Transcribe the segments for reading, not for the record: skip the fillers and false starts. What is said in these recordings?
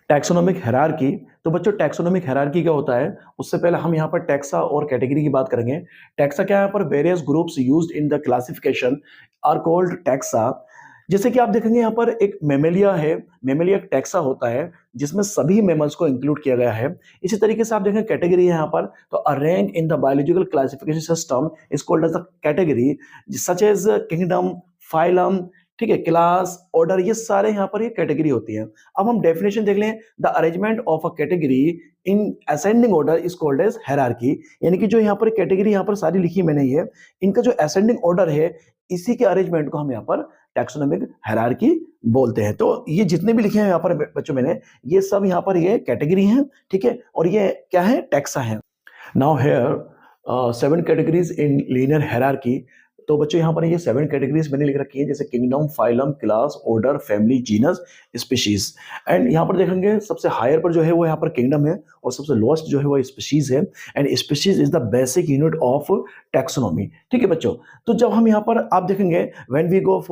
Taxonomic hierarchy. तो बच्चों taxonomic hierarchy क्या होता है, उससे पहले हम यहाँ पर टैक्सा और कैटेगरी की बात करेंगे। टैक्सा क्या है, यहाँ पर various groups used in the classification are called taxa. जैसे कि आप देखेंगे यहाँ पर एक मेमेलिया है, मेमेलिया एक टैक्सा होता है जिसमें सभी मेमल्स को इंक्लूड किया गया है। इसी तरीके से आप देखें कैटेगरी है यहाँ पर, तो a rank in the biological classification system is called as the category, such as kingdom, phylum, ठीक है, क्लास, ऑर्डर, ये सारे यहाँ पर ये कैटेगरी होती है। अब हम डेफिनेशन देख लें, the arrangement of a category in ascending order is called as hierarchy. यानी कि जो यहाँ पर कैटेगरी यहाँ पर सारी लिखी मैंने ये, इनका जो असेंडिंग ऑर्डर है, इसी के अरेंजमेंट को हम यहाँ पर टैक्सोनॉमिक हायरार्की बोलते हैं। तो ये जितने भी लिखे हैं यहाँ पर बच्चों मैंने, ये सब यहाँ पर ये कैटेगरी हैं, ठीक है, और ये क्या है, टैक्सा है। Now here 7 categories in linear hierarchy. तो बच्चों यहाँ पर ये 7 कैटेगरीज मैंने लिख रखी है, जैसे kingdom, phylum, class, order, family, genus, species. And यहाँ पर देखेंगे सबसे हायर पर जो है वो यहाँ पर किंगडम है, और सबसे लोएस्ट जो है वो स्पीशीज है। And species is the basic unit of taxonomy, ठीक है बच्चों। तो जब हम यहाँ पर आप देखेंगे when we go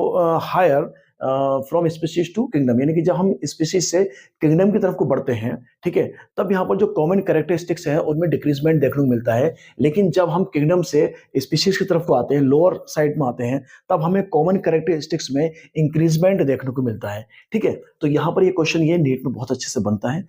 higher from species to kingdom, यानी कि जब हम स्पीशीज से किंगडम की तरफ को बढ़ते हैं, ठीक है, तब यहाँ पर जो कॉमन कैरेक्टरिस्टिक्स हैं उनमें डिक्रीजमेंट देखने को मिलता है। लेकिन जब हम किंगडम से स्पीशीज की तरफ को आते हैं, लोअर साइड में आते हैं, तब हमें कॉमन कैरेक्टरिस्टिक्स में इंक्रीजमेंट देखने को मिलता है, ठीक है। तो यहाँ पर ये क्वेश्चन ये नीट में बहुत अच्छे से बनता है।